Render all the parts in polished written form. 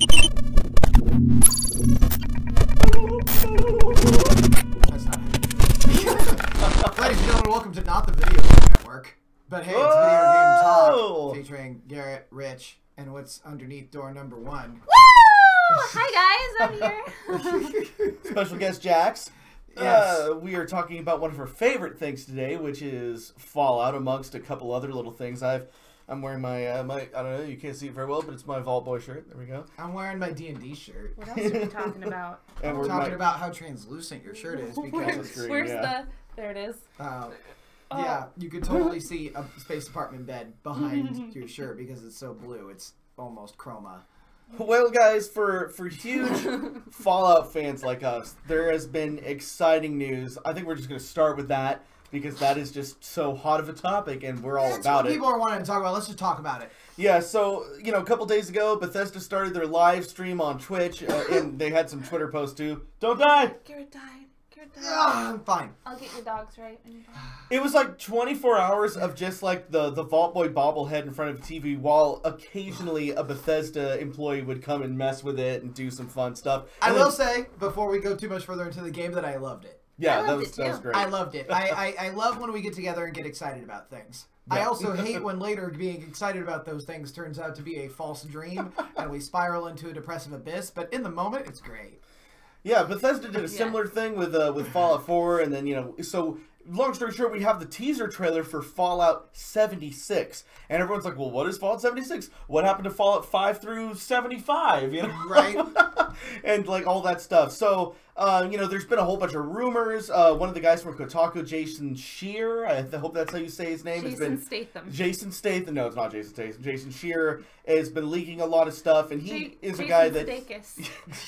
That's not it. Ladies and gentlemen, welcome to Not the Video Game Network. But hey, it's Video Game Talk, featuring Garrett, Rich, and what's underneath door number 1. Woo! Hi guys, I'm here. Special guest Jax. Yes. We are talking about one of her favorite things today, which is Fallout, amongst a couple other little things. I'm wearing my I don't know, you can't see it very well, but it's my Vault Boy shirt. There we go. I'm wearing my D&D shirt. What else are we talking about? And We're talking about how translucent your shirt is because Where's the... There it is. yeah, you could totally see a Space Department bed behind your shirt because it's so blue. It's almost chroma. Well, guys, for huge Fallout fans like us, there has been exciting news. I think we're just going to start with that because that is just so hot of a topic, and we're all about it. People are wanting to talk about. Let's just talk about it. Yeah, so, you know, a couple days ago, Bethesda started their live stream on Twitch, and they had some Twitter posts too. Don't die! Garrett died. I'm fine. I'll get your dogs right. It was like 24 hours of just like the Vault Boy bobblehead in front of the TV, while occasionally a Bethesda employee would come and mess with it and do some fun stuff. I will say, before we go too much further into the game, that I loved it. Yeah, that I was loved it great. I loved it. I love when we get together and get excited about things. Yeah. I also hate when later being excited about those things turns out to be a false dream and we spiral into a depressive abyss, but in the moment, it's great. Yeah, Bethesda did a similar thing with Fallout 4, and then, you know, so long story short, we have the teaser trailer for Fallout 76, and everyone's like, well, what is Fallout 76? What happened to Fallout 5 through 75, you know? Right. And, like, all that stuff. So, you know, there's been a whole bunch of rumors. One of the guys from Kotaku, Jason Scheer, I hope that's how you say his name. Jason Statham. No, it's not Jason Statham. Jason Scheer has been leaking a lot of stuff, and he is a guy that...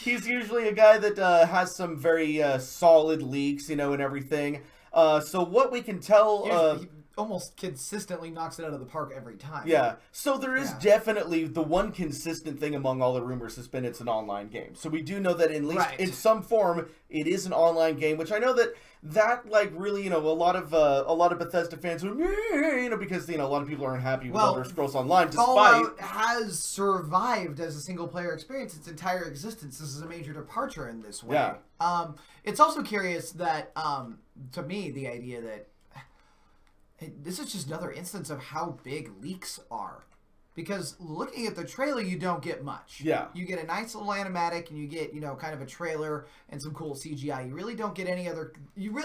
he's usually a guy that has some very solid leaks, you know, and everything. So what we can tell... he almost consistently knocks it out of the park every time. Yeah. So there is definitely the one consistent thing among all the rumors has been it's an online game. So we do know that in least in some form it is an online game, which I know that like really, you know, a lot of Bethesda fans are, you know, because, you know, a lot of people aren't happy with Elder Scrolls Online despite Fallout has survived as a single player experience its entire existence. This is a major departure in this way. Yeah. It's also curious that to me the idea that this is just another instance of how big leaks are. Because looking at the trailer, you don't get much. Yeah. You get a nice little animatic, and you get, you know, kind of a trailer and some cool CGI. You really don't get any other...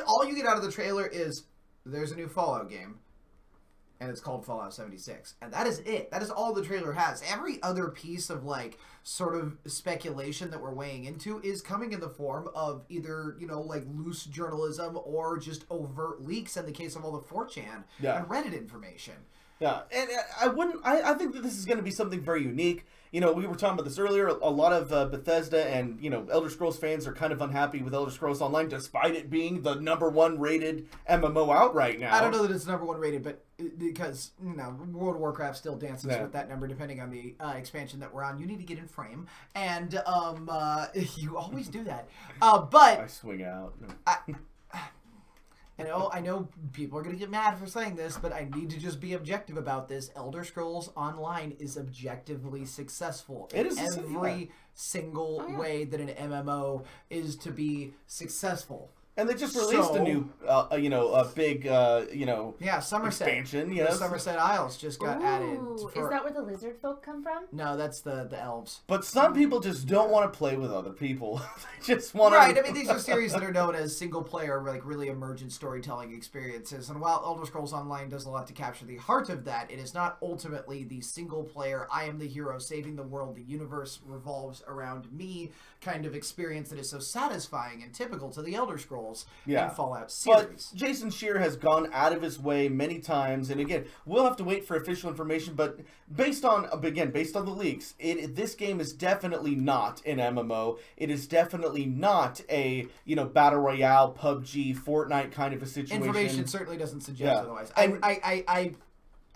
all you get out of the trailer is, there's a new Fallout game, and it's called Fallout 76. And that is it. That is all the trailer has. Every other piece of, like, sort of speculation that we're weighing into is coming in the form of either, you know, like, loose journalism or just overt leaks in the case of all the 4chan and Reddit information. Yeah, and I think that this is going to be something very unique. You know, we were talking about this earlier. A lot of Bethesda and, you know, Elder Scrolls fans are kind of unhappy with Elder Scrolls Online, despite it being the #1 rated MMO out right now. I don't know that it's #1 rated, but because, you know, World of Warcraft still dances with that number depending on the expansion that we're on. You need to get in frame, and you always do that. But I swing out. I know people are going to get mad for saying this, but I need to just be objective about this. Elder Scrolls Online is objectively successful in every single way that an MMO is to be successful. And they just released a new, you know, a big, you know, Somerset expansion. The Somerset Isles just got added. Is that where the lizard folk come from? No, that's the elves. But some people just don't want to play with other people. They just want to... Right, I mean, these are series that are known as single-player, like, really emergent storytelling experiences. And while Elder Scrolls Online does a lot to capture the heart of that, it is not ultimately the single-player, I am the hero saving the world, the universe revolves around me kind of experience that is so satisfying and typical to the Elder Scrolls and Fallout series. But Jason Scheer has gone out of his way many times, and again, we'll have to wait for official information, but based on the leaks, this game is definitely not an MMO. It is definitely not a, you know, Battle Royale, PUBG, Fortnite kind of a situation. Information certainly doesn't suggest otherwise.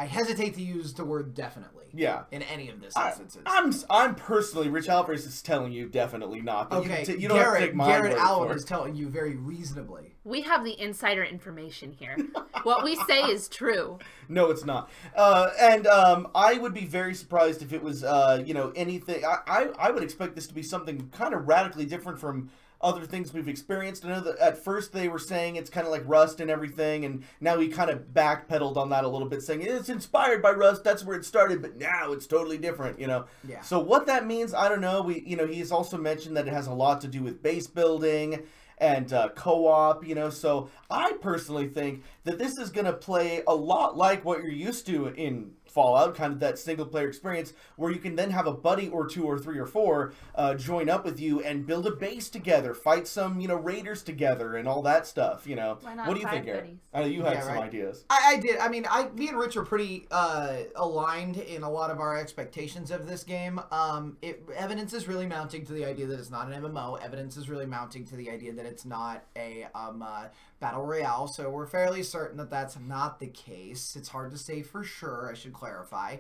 I hesitate to use the word definitely. Yeah. In any of this instances. I'm personally, Rich Alvarez is telling you definitely not. But okay, you don't have to take my word Garrett Allen for it. is telling you very reasonably. We have the insider information here. What we say is true. No, it's not. I would be very surprised if it was, anything. I would expect this to be something kind of radically different from other things we've experienced. I know that at first they were saying it's kind of like Rust and everything, and now he kind of backpedaled on that a little bit, saying it's inspired by Rust, that's where it started, but now it's totally different, Yeah. So what that means, I don't know. He's also mentioned that it has a lot to do with base building and co-op, so I personally think that this is going to play a lot like what you're used to in Fallout, kind of that single-player experience, where you can then have a buddy or two or three or four join up with you and build a base together, fight some, raiders together and all that stuff, Why not What do you think, Eric? I know you had some ideas. I did. I mean, me and Rich are pretty aligned in a lot of our expectations of this game. Evidence is really mounting to the idea that it's not an MMO. Evidence is really mounting to the idea that it's not a battle royale. So we're fairly certain that that's not the case. It's hard to say for sure. I should clarify.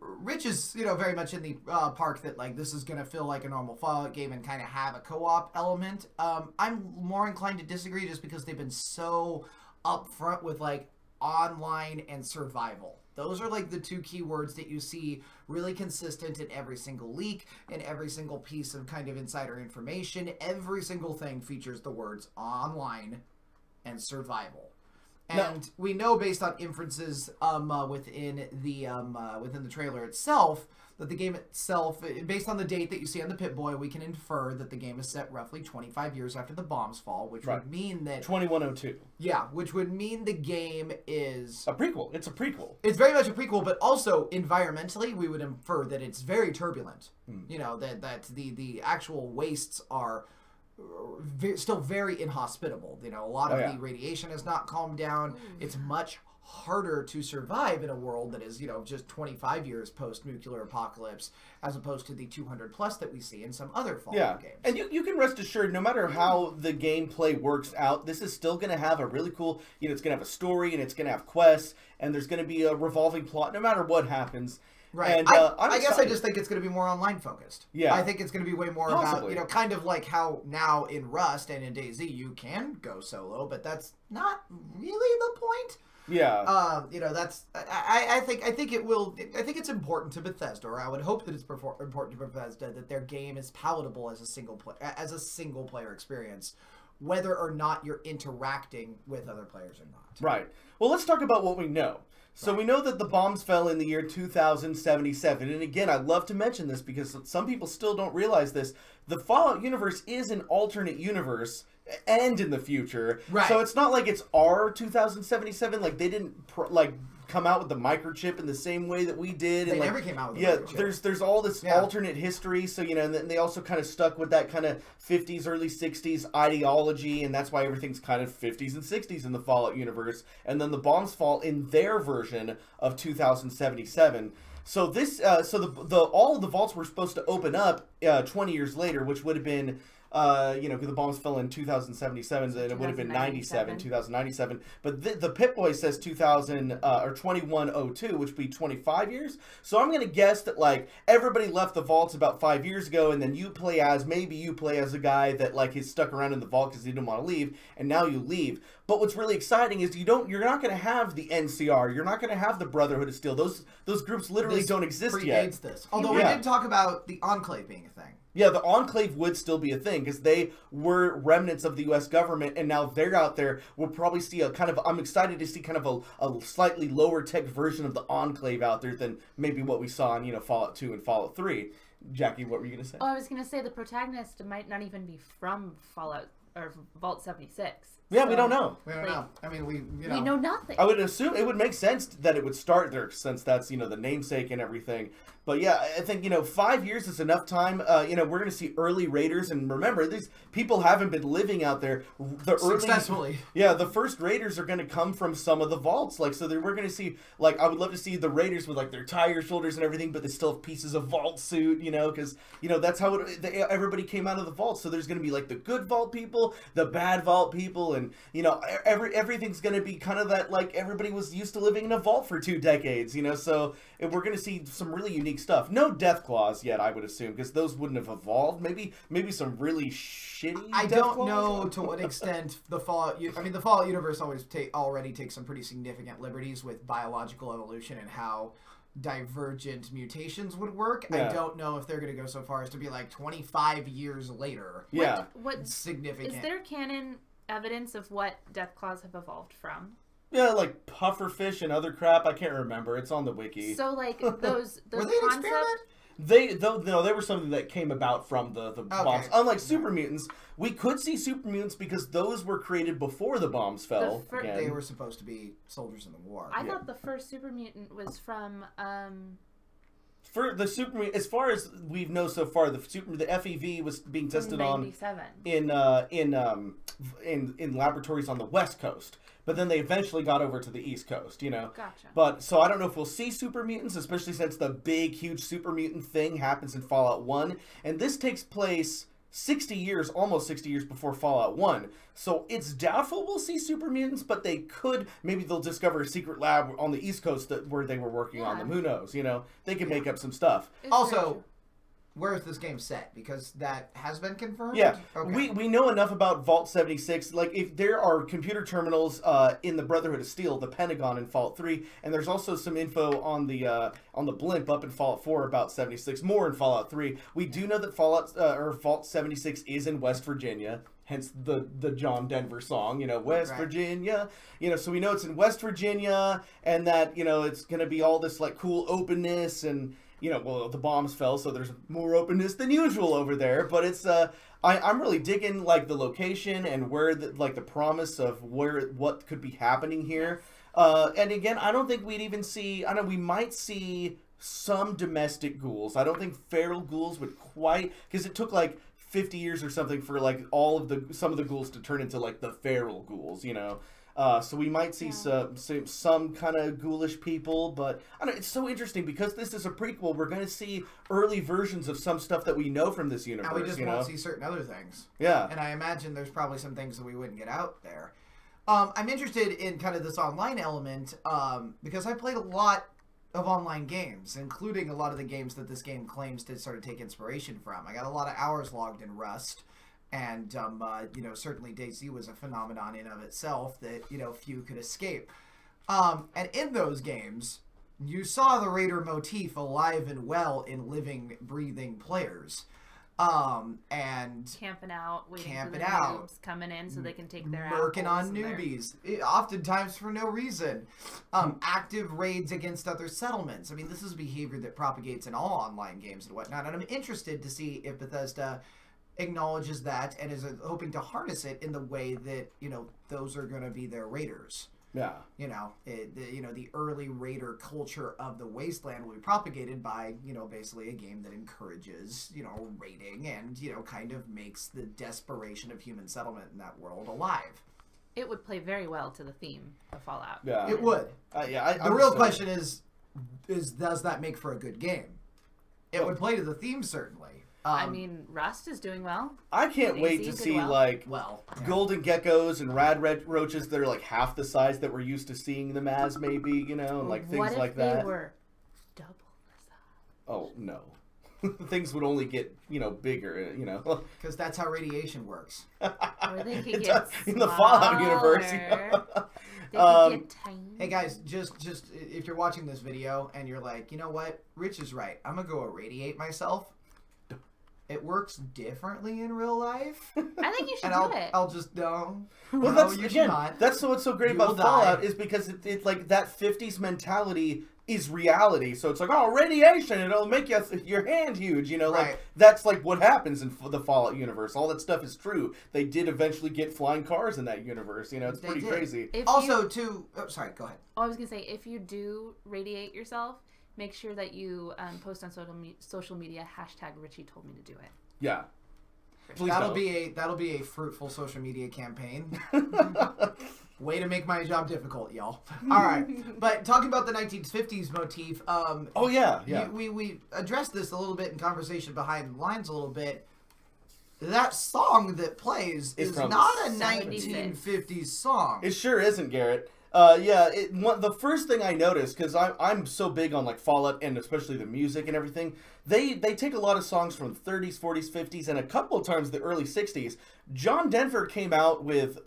Rich is, very much in the park that, like, this is going to feel like a normal Fallout game and kind of have a co-op element. I'm more inclined to disagree just because they've been so upfront with, like, online and survival. Those are, like, the two key words that you see really consistent in every single leak, in every single piece of kind of insider information. Every single thing features the words online and survival. And we know based on inferences within the trailer itself that the game itself, based on the date that you see on the Pip-Boy, we can infer that the game is set roughly 25 years after the bombs fall, which would mean that 2102. Yeah, which would mean the game is a prequel. It's a prequel. It's very much a prequel, but also environmentally, we would infer that it's very turbulent. That the actual wastes are still very inhospitable. A lot of the radiation has not calmed down. It's much harder to survive in a world that is, just 25 years post-nuclear apocalypse, as opposed to the 200 plus that we see in some other Fallout games. And you can rest assured, no matter how the gameplay works out, this is still going to have a really cool, it's going to have a story, and it's going to have quests, and there's going to be a revolving plot, no matter what happens. Right. And, I guess I just think it's going to be more online focused. Yeah. I think it's going to be way more about, kind of like how now in Rust and in DayZ you can go solo, but that's not really the point. Yeah. That's I think it will. I think it's important to Bethesda, or I would hope that it's important to Bethesda that their game is palatable as a single player experience, whether or not you're interacting with other players or not. Right. Well, let's talk about what we know. So we know that the bombs fell in the year 2077. And again, I love to mention this because some people still don't realize this. The Fallout universe is an alternate universe and in the future. Right. So it's not like it's our 2077. Like, they didn't, come out with the microchip in the same way that we did. They never came out with the microchip. There's all this alternate history. So, and then they also kind of stuck with that kind of 50s, early 60s ideology, and that's why everything's kind of 50s and 60s in the Fallout universe. And then the bombs fall in their version of 2077. So this, all of the vaults were supposed to open up 20 years later, which would have been, because the bombs fell in 2077, then it would have been 2097. But the Pip-Boy says 2102, which would be 25 years. So I'm gonna guess that like everybody left the vaults about 5 years ago, and then maybe you play as a guy that like is stuck around in the vault because he didn't want to leave, and now you leave. But what's really exciting is you're not going to have the NCR, you're not going to have the Brotherhood of Steel. Those groups literally don't exist yet. This. Although we did talk about the Enclave being a thing. Yeah, the Enclave would still be a thing because they were remnants of the U.S. government, and now they're out there. We'll probably see I'm excited to see kind of a slightly lower tech version of the Enclave out there than maybe what we saw in Fallout 2 and Fallout 3. Jackie, what were you going to say? Oh, I was going to say the protagonist might not even be from Fallout or Vault 76. Yeah, we don't know. We don't know. I mean, we know nothing. I would assume it would make sense that it would start there since that's, the namesake and everything. But yeah, I think, 5 years is enough time. We're going to see early raiders. And remember, these people haven't been living out there. Successfully. Yeah, the first raiders are going to come from some of the vaults. We're going to see, I would love to see the raiders with, their tire shoulders and everything, but they still have pieces of vault suit, because, that's how everybody came out of the vault. So there's going to be, the good vault people, people, the bad vault people, and you know everything's going to be kind of that like everybody was used to living in a vault for 2 decades, you know. So we're going to see some really unique stuff. No death claws yet, I would assume, because those wouldn't have evolved. Maybe some really shitty. I don't know to what extent the Fallout. I mean, the Fallout universe already takes some pretty significant liberties with biological evolution and how divergent mutations would work. Yeah. I don't know if they're going to go so far as to be like 25 years later. Yeah, what's significant? Is there canon evidence of what deathclaws have evolved from? Yeah, like pufferfish and other crap. I can't remember. It's on the wiki. So like those were they an experiment? They were something that came about from the bombs. Unlike super mutants, we could see super mutants because those were created before the bombs fell. They were supposed to be soldiers in the war. I thought the first super mutant was from. For the super mutant, as far as we know so far, the FEV was being tested on in laboratories on the West Coast. But then they eventually got over to the East Coast, you know. Gotcha. But so I don't know if we'll see super mutants, especially since the big, huge super mutant thing happens in Fallout 1. And this takes place 60 years, almost 60 years before Fallout 1. So it's doubtful we'll see super mutants, but they could. Maybe they'll discover a secret lab on the East Coast where they were working on them. Who knows, you know. They can make up some stuff. Also, where is this game set? Because that has been confirmed? Yeah. Okay. We know enough about Vault 76. Like, if there are computer terminals in the Brotherhood of Steel, the Pentagon in Fallout 3, and there's also some info on the blimp up in Fallout 4 about 76, more in Fallout 3. We do know that Vault 76 is in West Virginia. Hence the John Denver song, you know, West Virginia, you know, so we know it's in West Virginia, and that, you know, it's going to be all this, like, cool openness, and, you know, well, the bombs fell, so there's more openness than usual over there, but it's, I'm really digging, like, the location and where, the promise of what could be happening here, and again, I don't think we'd even see, we might see some domestic ghouls. I don't think feral ghouls would quite, because it took, like, 50 years or something for like some of the ghouls to turn into like the feral ghouls, you know. So we might see some kind of ghoulish people, but I don't know, it's so interesting because this is a prequel. We're going to see early versions of some stuff that we know from this universe. And we just won't see certain other things. Yeah. And I imagine there's probably some things that we wouldn't get out there. I'm interested in kind of this online element because I played a lot of online games, including a lot of the games that this game claims to sort of take inspiration from. I got a lot of hours logged in Rust, and you know, certainly DayZ was a phenomenon in of itself that, you know, few could escape. And in those games, you saw the Raider motif alive and well in living, breathing players. And camping out, waiting for the noobs coming in so they can take their murking on newbies, oftentimes for no reason. Active raids against other settlements. I mean, this is behavior that propagates in all online games and whatnot, and I'm interested to see if Bethesda acknowledges that and is hoping to harness it in the way that, you know, those are going to be their raiders. Yeah. You know, the early raider culture of the Wasteland will be propagated by, you know, basically a game that encourages, you know, raiding and, you know, kind of makes the desperation of human settlement in that world alive. It would play very well to the theme of Fallout. Yeah. It would. The real question is does that make for a good game? It would play to the theme, certainly. I mean, Rust is doing well. I can't wait to see, like, golden geckos and rad red roaches that are, like, half the size that we're used to seeing them as, maybe, you know, and, like, things like that. What if they were double the size? Oh, no. Things would only get, you know, bigger, you know. Because that's how radiation works. Or they could get in the Fallout universe, you know? They could get tiny. Hey, guys, just if you're watching this video and you're like, you know what, Rich is right. I'm going to go irradiate myself. It works differently in real life. I think you should do it. I'll just no. Well, no, you should not. That's what's so great about Fallout is because it's like that 50s mentality is reality. So it's like, oh, radiation, it'll make your hand huge, you know, like that's like what happens in the Fallout universe. All that stuff is true. They did eventually get flying cars in that universe, you know, it's pretty crazy. Also, sorry, go ahead. I was going to say, if you do radiate yourself, make sure that you post on social media # Richie told me to do it. Yeah. That'll be a fruitful social media campaign. Way to make my job difficult, y'all. All right, but talking about the 1950s motif. Oh yeah. We addressed this a little bit in conversation behind the lines a little bit. that song that plays is not a 1950s song. It sure isn't, Garrett. The first thing I noticed, because I'm so big on like Fallout and especially the music and everything, they take a lot of songs from the 30s, 40s, 50s, and a couple of times the early 60s. John Denver came out with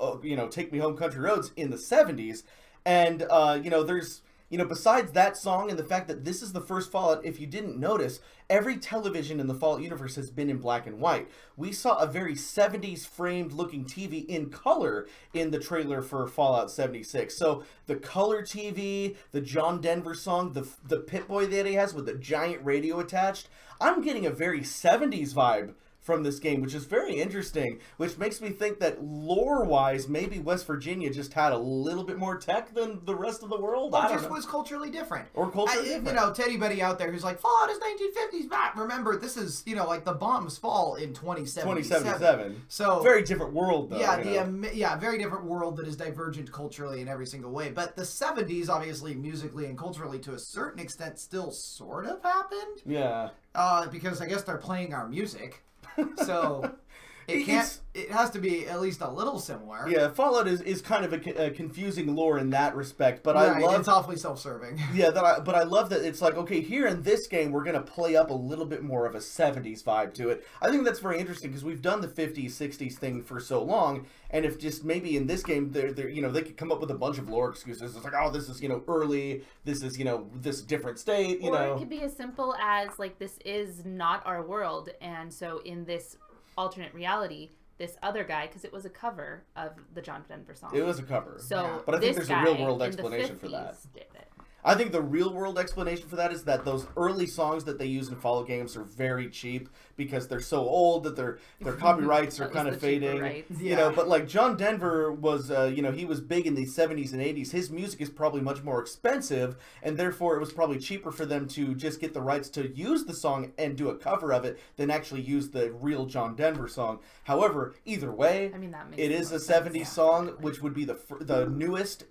Take Me Home Country Roads in the 70s, and there's besides that song and the fact that this is the first Fallout, if you didn't notice, every television in the Fallout universe has been in black and white. We saw a very 70s framed looking TV in color in the trailer for Fallout 76. So the color TV, the John Denver song, the Pip-Boy that he has with the giant radio attached, I'm getting a very 70s vibe from this game, which is very interesting, which makes me think that lore-wise, maybe West Virginia just had a little bit more tech than the rest of the world. Or just was culturally different. Or culturally different. Teddy Buddy out there who's like, Fallout is 1950s, Matt. Remember, this is, like the bombs fall in 2077. So very different world, though. Yeah, very different world that is divergent culturally in every single way. But the 70s, obviously, musically and culturally, to a certain extent, still sort of happened. Yeah. Because I guess they're playing our music. So it has to be at least a little similar. Yeah, Fallout is kind of a confusing lore in that respect, but I love it's awfully self-serving. Yeah, but I love that it's like, okay, here in this game we're gonna play up a little bit more of a 70s vibe to it. I think that's very interesting because we've done the 50s, 60s thing for so long, and if just maybe in this game they could come up with a bunch of lore excuses. It's like, oh, this is early, this is this different state, or it could be as simple as like, this is not our world, and so in this alternate reality, this other guy, because it was a cover of the John Denver song. It was a cover. So, yeah. But I think there's a real world explanation for that. Did it. I think the real world explanation for that is that those early songs that they use in Fallout games are very cheap because they're so old that their copyrights are kind of fading. But like John Denver was, he was big in the 70s and 80s. His music is probably much more expensive, and therefore it was probably cheaper for them to just get the rights to use the song and do a cover of it than actually use the real John Denver song. However, either way, it is a 70s song, which would be the newest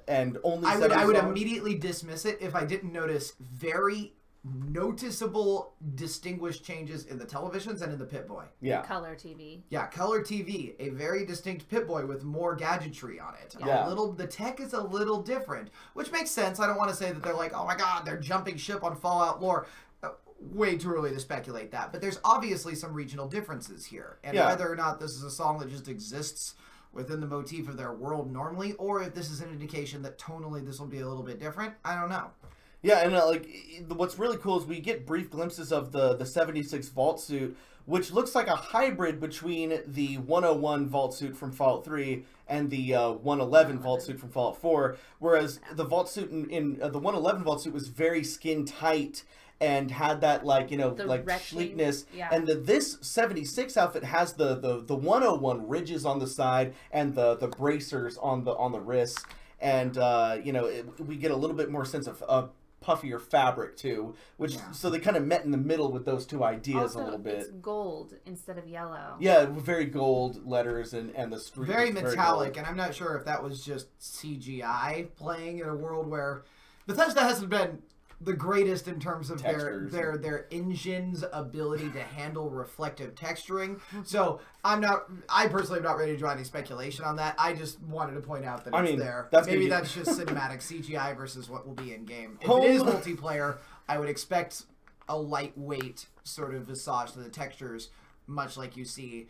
and only. I would immediately dismiss it if I didn't notice very noticeable distinguished changes in the televisions and in the Pip-Boy. Yeah. Color TV. Yeah, color TV. A very distinct Pip-Boy with more gadgetry on it. Yeah. The tech is a little different, which makes sense. I don't want to say that they're like, oh my god, they're jumping ship on Fallout lore. Way too early to speculate that. But there's obviously some regional differences here. And whether or not this is a song that just exists within the motif of their world normally, or if this is an indication that tonally this will be a little bit different, I don't know. Yeah, and what's really cool is we get brief glimpses of the 76 vault suit, which looks like a hybrid between the 101 vault suit from Fallout 3 and the 111 vault suit from Fallout 4, whereas the vault suit in the 111 vault suit was very skin tight and had that sleekness, and this 76 outfit has the 101 ridges on the side and the bracers on the wrists, and we get a little bit more sense of puffier fabric too, which so they kind of met in the middle with those two ideas a little bit. It's gold instead of yellow. Yeah, very gold letters and the street very metallic, and I'm not sure if that was just CGI playing in a world where Bethesda hasn't been the greatest in terms of their engine's ability to handle reflective texturing. So I personally am not ready to draw any speculation on that. I just wanted to point out that it's there. Maybe that's just cinematic CGI versus what will be in game. If it is multiplayer, I would expect a lightweight sort of visage to the textures, much like you see.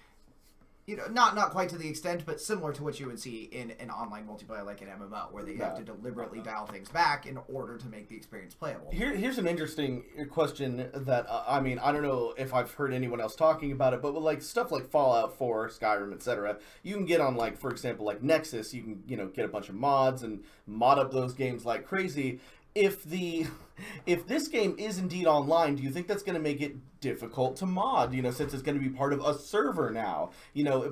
Not quite to the extent, but similar to what you would see in an online multiplayer like an MMO, where they have to deliberately dial things back in order to make the experience playable. Here's an interesting question that, I don't know if I've heard anyone else talking about it, but with stuff like Fallout 4, Skyrim, etc., you can get on, for example, Nexus, you can, get a bunch of mods and mod up those games like crazy. If this game is indeed online, do you think that's going to make it difficult to mod, since it's going to be part of a server now,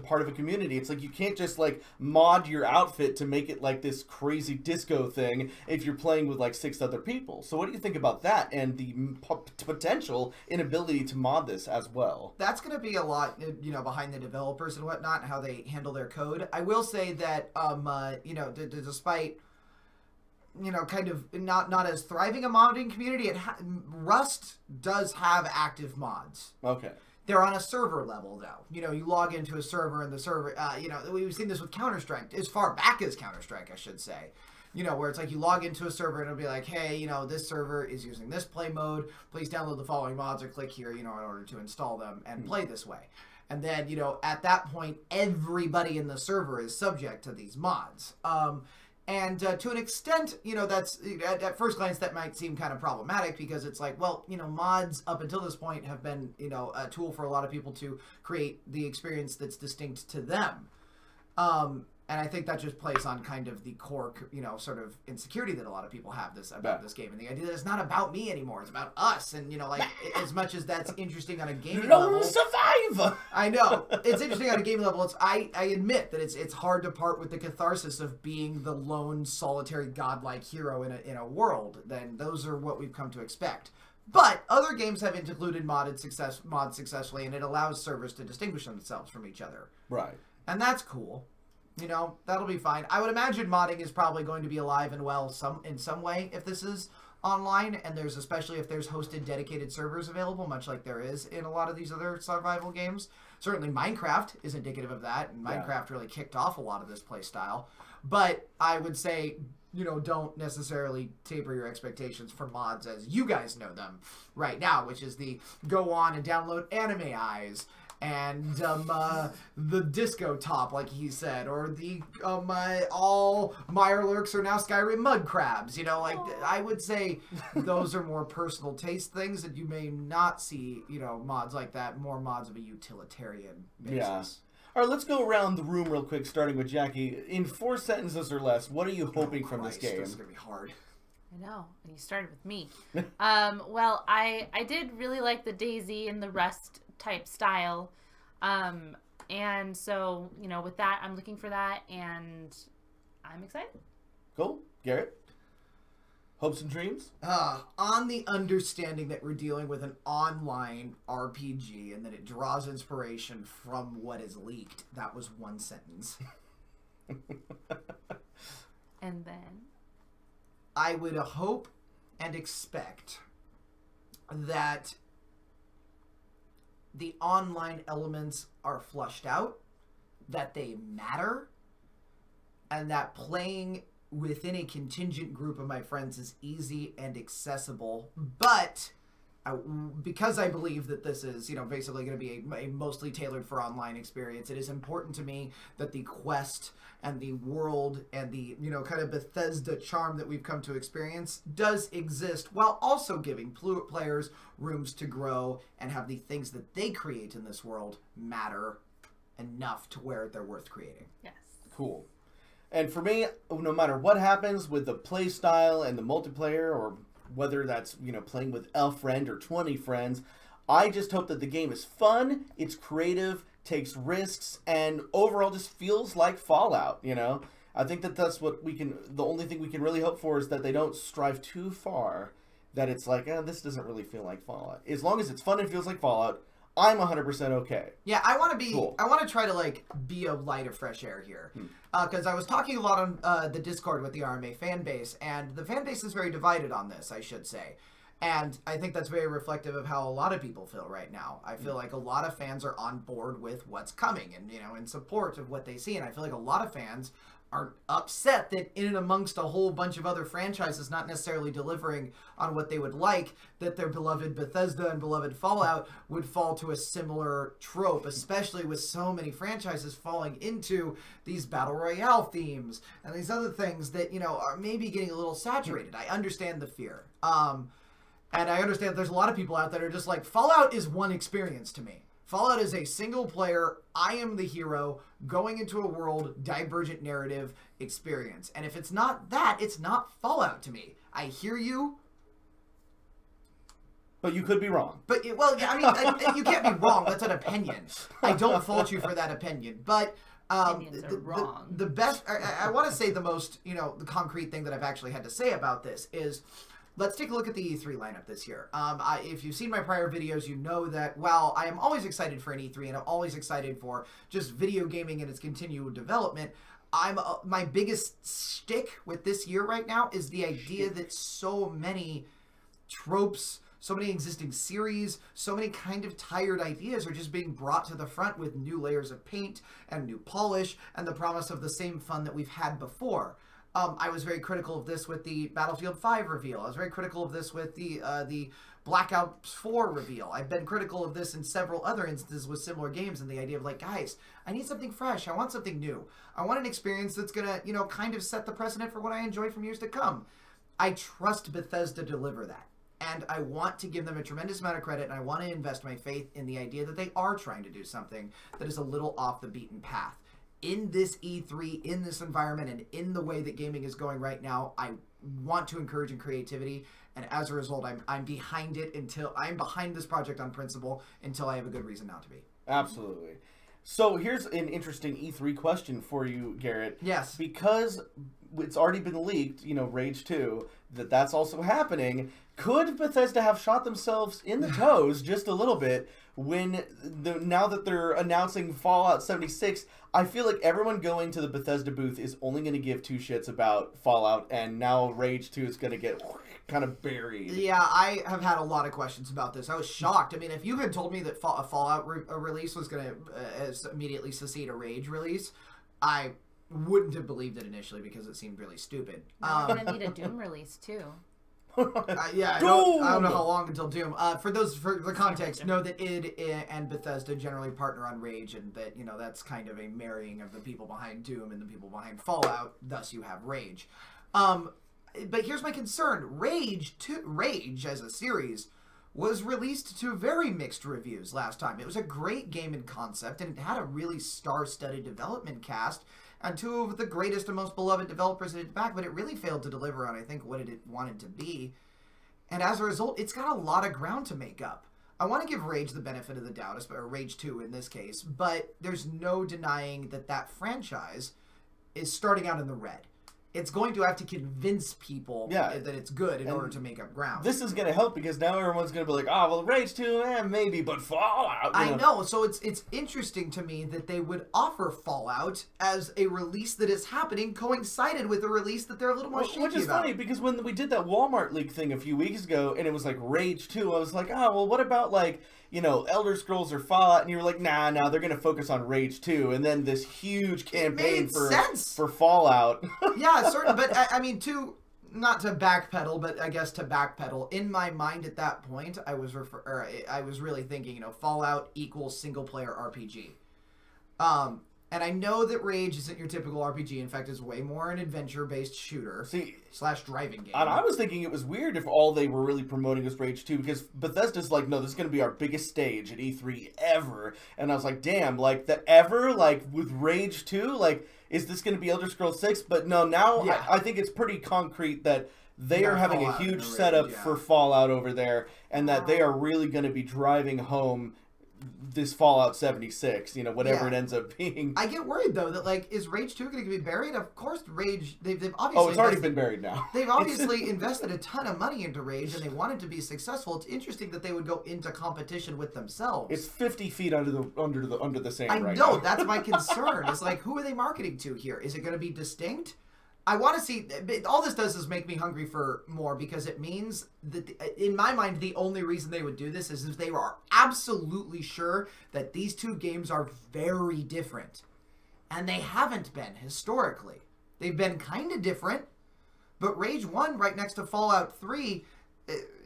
part of a community? It's like you can't just mod your outfit to make it like this crazy disco thing if you're playing with 6 other people. So what do you think about that and the potential inability to mod this as well? That's going to be a lot, behind the developers and whatnot, and how they handle their code. I will say that, despite kind of not as thriving a modding community, Rust does have active mods. Okay. They're on a server level, though. You know, you log into a server, and the server, you know, we've seen this with Counter-Strike, as far back as Counter-Strike, I should say. You know, where it's like you log into a server, and it'll be like, hey, you know, this server is using this play mode. Please download the following mods or click here, you know, in order to install them and play this way. And then, you know, at that point, everybody in the server is subject to these mods. And to an extent, you know, that's, at first glance, that might seem kind of problematic because it's like, well, you know, mods up until this point have been, you know, a tool for a lot of people to create the experience that's distinct to them. And I think that just plays on kind of the core, you know, sort of insecurity that a lot of people have about this game. And the idea that it's not about me anymore. It's about us. And, you know, like, as much as that's interesting on a gaming level. Survivor! I know. It's interesting on a gaming level. I admit that it's hard to part with the catharsis of being the lone, solitary, godlike hero in a world. Then those are what we've come to expect. But other games have included mods successfully, and it allows servers to distinguish themselves from each other. Right. And that's cool. You know, that'll be fine. I would imagine modding is probably going to be alive and well in some way if this is online, and especially if there's hosted dedicated servers available, much like there is in a lot of these other survival games. Certainly Minecraft is indicative of that, and Minecraft really kicked off a lot of this play style. But I would say, you know, don't necessarily taper your expectations for mods as you guys know them right now, which is the go on and download Anime Eyes and the Disco Top, like he said, or the all Mirelurks are now Skyrim Mud Crabs. You know, like, I would say those are more personal taste things that you may not see, you know, mods like that, more mods of a utilitarian basis. Yeah. All right, let's go around the room real quick, starting with Jackie. In 4 sentences or less, what are you hoping from this game? This is going to be hard. I know, and you started with me. Well, I did really like the Daisy and the Rust type style. And so, you know, with that, I'm looking for that, and I'm excited. Cool. Garrett? Hopes and dreams? On the understanding that we're dealing with an online RPG and that it draws inspiration from what is leaked. That was 1 sentence. And then? I would hope and expect that the online elements are flushed out, that they matter, and that playing within a contingent group of my friends is easy and accessible. But because I believe that this is, you know, basically going to be a mostly tailored for online experience, it is important to me that the quest and the world and the, you know, kind of Bethesda charm that we've come to experience does exist, while also giving players rooms to grow and have the things that they create in this world matter enough to where they're worth creating. Yes. Cool. And for me, no matter what happens with the play style and the multiplayer, or whether that's, you know, playing with a friend or 20 friends, I just hope that the game is fun, it's creative, takes risks, and overall just feels like Fallout, you know? I think that that's what we can, the only thing we can really hope for is that they don't strive too far, that it's like, this doesn't really feel like Fallout. As long as it's fun and feels like Fallout, I'm 100% okay. Yeah, I want to be, cool. I want to try to, like, be a light of fresh air here. Because I was talking a lot on the Discord with the RMA fan base, and the fan base is very divided on this, I should say. And I think that's very reflective of how a lot of people feel right now. I feel like a lot of fans are on board with what's coming and, you know, in support of what they see. And I feel like a lot of fans are upset that in and amongst a whole bunch of other franchises not necessarily delivering on what they would like, that their beloved Bethesda and beloved Fallout would fall to a similar trope, especially with so many franchises falling into these Battle Royale themes and these other things that, you know, are maybe getting a little saturated. I understand the fear. And I understand there's a lot of people out there that are just like, Fallout is one experience to me. Fallout is a single player, I am the hero, going into a world, divergent narrative experience. And if it's not that, it's not Fallout to me. I hear you. But you could be wrong. But, well, I mean, you can't be wrong. That's an opinion. I don't fault you for that opinion. But opinions are wrong. The best, I want to say the most, you know, the concrete thing that I've actually had to say about this is, let's take a look at the E3 lineup this year. If you've seen my prior videos, you know that while I am always excited for an E3 and I'm always excited for just video gaming and its continued development, my biggest shtick with this year right now is the idea that so many tropes, so many existing series, so many kind of tired ideas are just being brought to the front with new layers of paint and new polish and the promise of the same fun that we've had before. I was very critical of this with the Battlefield 5 reveal. I was very critical of this with the Black Ops 4 reveal. I've been critical of this in several other instances with similar games, and the idea of like, guys, I need something fresh. I want something new. I want an experience that's gonna, you know, kind of set the precedent for what I enjoy from years to come. I trust Bethesda to deliver that. And I want to give them a tremendous amount of credit, and I want to invest my faith in the idea that they are trying to do something that is a little off the beaten path. In this E3, in this environment, and in the way that gaming is going right now, I want to encourage in creativity, and as a result, I'm behind it until I'm behind this project on principle until I have a good reason not to be. Absolutely. So here's an interesting E3 question for you, Garrett. Yes. Because it's already been leaked, you know, Rage 2, that's also happening. Could Bethesda have shot themselves in the toes just a little bit when now that they're announcing Fallout 76? I feel like everyone going to the Bethesda booth is only going to give two shits about Fallout, and now Rage 2 is going to get kind of buried. Yeah, I have had a lot of questions about this. I was shocked. I mean, if you had told me that a Fallout release was going to immediately succeed a Rage release, I wouldn't have believed it initially because it seemed really stupid. Now we're going to need a Doom release, too. Yeah, I don't know how long until Doom. For the context, know that id and Bethesda generally partner on Rage, and that, you know, that's kind of a marrying of the people behind Doom and the people behind Fallout. Thus, you have Rage. But here's my concern: Rage as a series was released to very mixed reviews last time. It was a great game in concept, and it had a really star-studded development cast and two of the greatest and most beloved developers in its back, but it really failed to deliver on, I think, what it wanted to be. And as a result, it's got a lot of ground to make up. I want to give Rage the benefit of the doubt, or Rage 2 in this case, but there's no denying that franchise is starting out in the red. It's going to have to convince people that it's good in order to make up ground. This is going to help because now everyone's going to be like, oh, well, Rage 2, maybe, but Fallout. I know. So it's interesting to me that they would offer Fallout as a release that is happening coincided with a release that they're a little more shaky Which is about. funny because when we did that Walmart leak thing a few weeks ago and it was like Rage 2, I was like, oh, well, what about like, you know, Elder Scrolls or Fallout? And you were like, nah, they're going to focus on Rage 2. And then this huge campaign for Fallout. Yeah, certain, but I mean, not to backpedal, but I guess to backpedal. In my mind at that point, I was really thinking, you know, Fallout equals single player RPG. And I know that Rage isn't your typical RPG. In fact, it's way more an adventure-based shooter / driving game. And I was thinking it was weird if all they were really promoting was Rage 2, because Bethesda's like, no, this is going to be our biggest stage at E3 ever. And I was like, damn, like, like, with Rage 2, like, is this going to be Elder Scrolls 6? But no, now I think it's pretty concrete that they are having a huge setup for Fallout over there, and that they are really going to be driving home this Fallout 76, you know, whatever it ends up being. I get worried though that, like, is Rage 2 going to be buried? Of course, Rage. They've obviously. Oh, it's already been buried now. They've obviously invested a ton of money into Rage, and they want it to be successful. It's interesting that they would go into competition with themselves. It's 50 feet under the sand. I know that's my concern. It's like, who are they marketing to here? Is it going to be distinct? I want to see. All this does is make me hungry for more, because it means that, in my mind, the only reason they would do this is if they are absolutely sure that these two games are very different. And they haven't been historically. They've been kind of different, but Rage 1 right next to Fallout 3,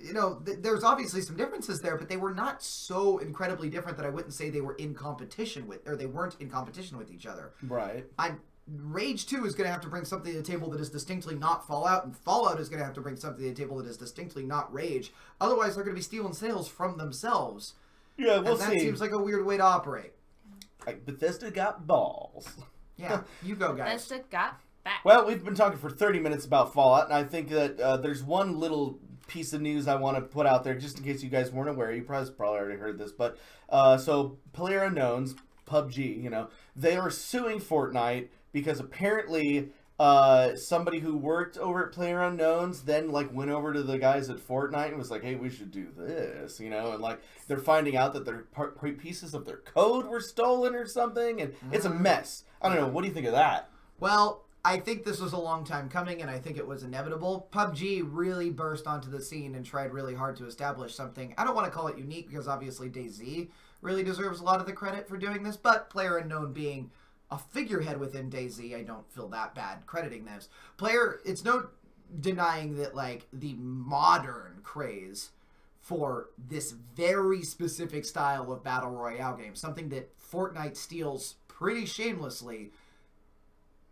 you know, there's obviously some differences there, but they were not so incredibly different that I wouldn't say they were in competition with, or they weren't in competition with each other. Right. Rage 2 is going to have to bring something to the table that is distinctly not Fallout, and Fallout is going to have to bring something to the table that is distinctly not Rage. Otherwise, they're going to be stealing sales from themselves. Yeah, we'll see. And that seems like a weird way to operate. Like, Bethesda got balls. Yeah, you go, guys. Bethesda got back. Well, we've been talking for 30 minutes about Fallout, and I think that there's one little piece of news I want to put out there, just in case you guys weren't aware. You probably already heard this, but so PlayerUnknown's PUBG, you know, they are suing Fortnite because apparently somebody who worked over at PlayerUnknown's then, like, went over to the guys at Fortnite and was like, hey, we should do this, you know, and, like, they're finding out that their pieces of their code were stolen or something, and it's a mess. I don't know. What do you think of that? Well, I think this was a long time coming, and I think it was inevitable. PUBG really burst onto the scene and tried really hard to establish something. I don't want to call it unique, because obviously DayZ really deserves a lot of the credit for doing this, but PlayerUnknown being a figurehead within DayZ, I don't feel that bad crediting this. It's no denying that, like, the modern craze for this very specific style of Battle Royale game, something that Fortnite steals pretty shamelessly,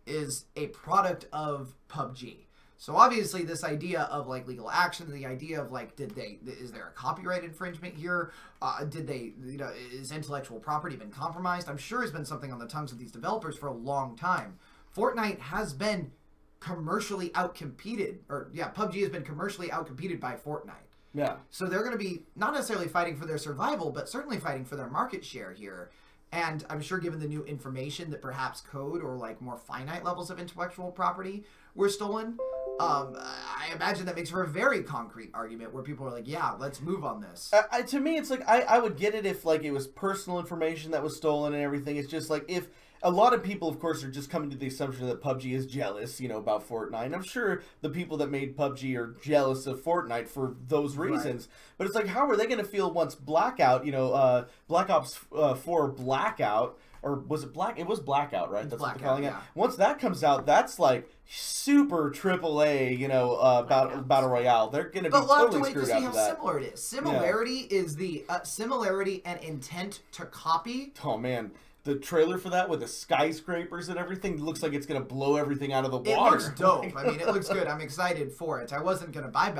is a product of PUBG. So obviously this idea of, like, legal action, the idea of, like, is there a copyright infringement here? Is intellectual property been compromised? I'm sure has been something on the tongues of these developers for a long time. Fortnite has been commercially outcompeted, PUBG has been commercially outcompeted by Fortnite. Yeah. So they're going to be not necessarily fighting for their survival, but certainly fighting for their market share here. And I'm sure given the new information that perhaps code or, like, more finite levels of intellectual property were stolen, I imagine that makes for a very concrete argument where people are like, yeah, let's move on this. To me, it's like, I would get it if, like, it was personal information that was stolen and everything. It's just like, if a lot of people, of course, are just coming to the assumption that PUBG is jealous, about Fortnite. And I'm sure the people that made PUBG are jealous of Fortnite for those reasons. Right. But it's like, how are they going to feel once Blackout, Black Ops 4 Blackout, or was it Black? It was Blackout, right? It's That's Blackout, what they're calling yeah. it. Once that comes out, that's like super AAA, Battle Royale. They're going to be totally screwed after that. But we'll have to wait to see how similar it is. Similarity is the similarity and intent to copy. Oh, man. The trailer for that with the skyscrapers and everything looks like it's going to blow everything out of the water. It looks dope. I mean, it looks good. I'm excited for it. I wasn't going to buy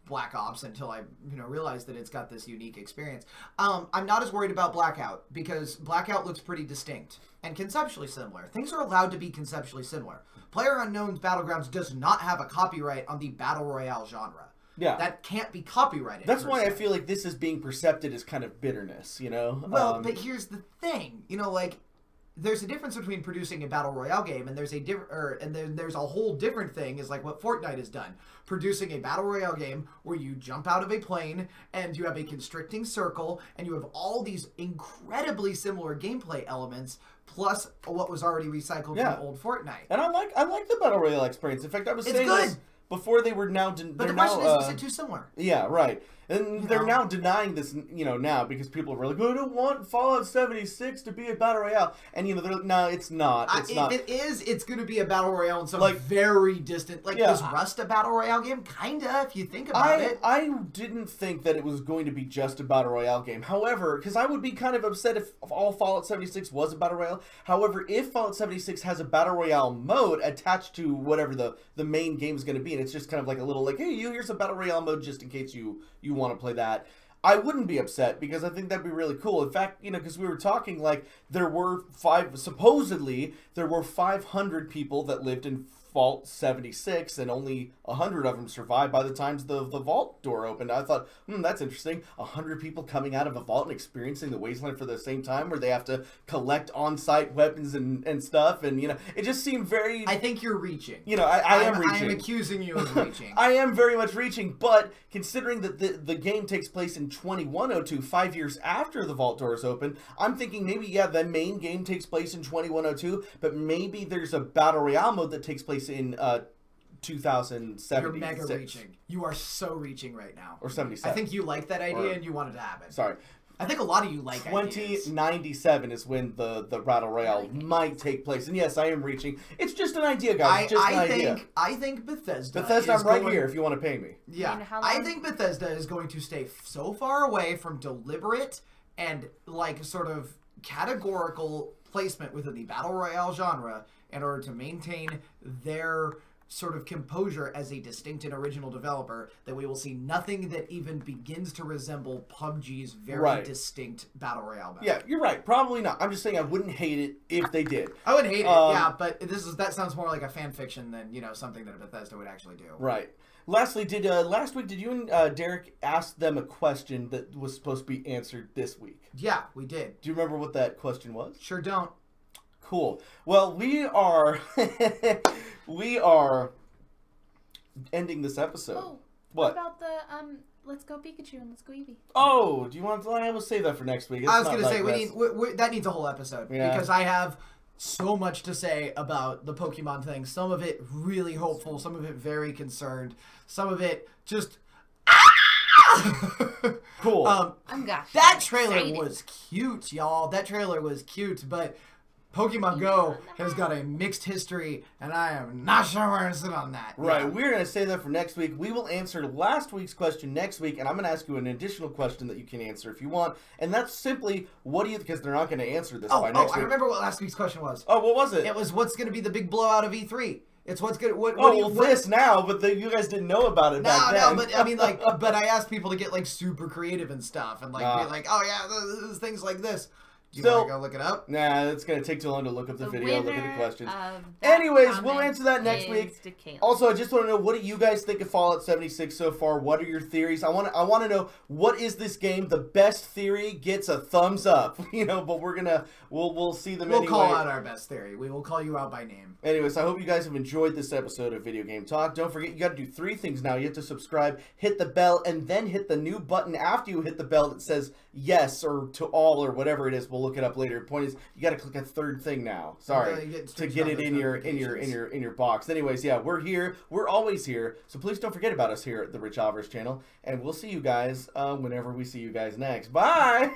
Black Ops until I, realized that it's got this unique experience. I'm not as worried about Blackout because Blackout looks pretty distinct and conceptually similar. Things are allowed to be conceptually similar. PlayerUnknown's Battlegrounds does not have a copyright on the Battle Royale genre. Yeah. That can't be copyrighted. That's why I feel like this is being perceived as kind of bitterness, Well, but here's the thing. There's a difference between producing a Battle Royale game and there's a whole different thing is like what Fortnite has done. Producing a Battle Royale game where you jump out of a plane and you have a constricting circle and you have all these incredibly similar gameplay elements plus what was already recycled from old Fortnite. And I like the Battle Royale experience. In fact, I was saying this before they were now... But the question is it too similar? Yeah, right. And they're now denying this, now because people are really like, I don't want Fallout 76 to be a Battle Royale. And, they're like, no, it's not. It's not. If it is, it's going to be a Battle Royale in some very distant... is Rust a Battle Royale game? Kinda, if you think about it. I didn't think that it was going to be just a Battle Royale game. However, because I would be kind of upset if all Fallout 76 was a Battle Royale. However, if Fallout 76 has a Battle Royale mode attached to whatever the main game is going to be, and it's just kind of like a little hey, here's a Battle Royale mode just in case you want to play that, I wouldn't be upset because I think that'd be really cool. In fact, because we were talking supposedly there were 500 people that lived in Vault 76 and only 100 of them survived by the time the vault door opened. I thought, that's interesting. 100 people coming out of a vault and experiencing the wasteland for the same time where they have to collect on-site weapons and stuff. And, it just seemed very... I think you're reaching. I am reaching. I am accusing you of reaching. I am very much reaching, but considering that the game takes place in 2102, 5 years after the vault doors open, I'm thinking maybe, the main game takes place in 2102, but maybe there's a Battle Royale mode that takes place in 2076. You're mega reaching. You are so reaching right now. Or 77. I think you like that idea and you want it to happen. Sorry. I think a lot of you like 2097 is when the Battle Royale might take place. And yes, I am reaching. It's just an idea, guys. I think Bethesda I'm right here if you want to pay me. Yeah. I think Bethesda is going to stay so far away from deliberate and sort of categorical placement within the Battle Royale genre in order to maintain their sort of composure as a distinct and original developer, that we will see nothing that even begins to resemble PUBG's very distinct Battle Royale mode. Yeah, you're right. Probably not. I'm just saying I wouldn't hate it if they did. I wouldn't hate it, but that sounds more like a fan fiction than, something that Bethesda would actually do. Right. Lastly, last week, did you and Derek ask them a question that was supposed to be answered this week? Yeah, we did. Do you remember what that question was? Sure don't. Cool. Well, we are ending this episode. Oh, what about the Let's Go Pikachu and Let's Go Eevee? Oh, do you want to? I will save that for next week. I was going to say that needs a whole episode because I have so much to say about the Pokemon thing. Some of it really hopeful, some of it very concerned, some of it just cool. That trailer was cute, y'all. That trailer was cute, but Pokemon Go has got a mixed history, and I am not sure where to sit on that. Right, we're going to save that for next week. We will answer last week's question next week, and I'm going to ask you an additional question that you can answer if you want, and that's simply, what do you, because they're not going to answer this by next week. I remember what last week's question was. Oh, what was it? It was, what's going to be the big blowout of E3? It's what's good. This now, but you guys didn't know about it back then. No, but I mean, like, but I asked people to get like super creative and stuff, and like be like, oh yeah, there's things like this. Do you want to go look it up? Nah, it's going to take too long to look up the video, look at the questions. Anyways, we'll answer that next week. Also, I just want to know, what do you guys think of Fallout 76 so far? What are your theories? I want to know, what is this game? The best theory gets a thumbs up, you know, but we'll see them anyway. We'll call out our best theory. We will call you out by name. Anyways, I hope you guys have enjoyed this episode of Video Game Talk. Don't forget, you got to do 3 things now. You have to subscribe, hit the bell, and then hit the new button after you hit the bell that says yes or to all or whatever it is. We'll look it up later. The point is, you got to click a 3rd thing now. Sorry, to get it in your box. Anyways, yeah, we're here. We're always here. So please don't forget about us here at the Rich Alvarez channel, and we'll see you guys whenever we see you guys next. Bye.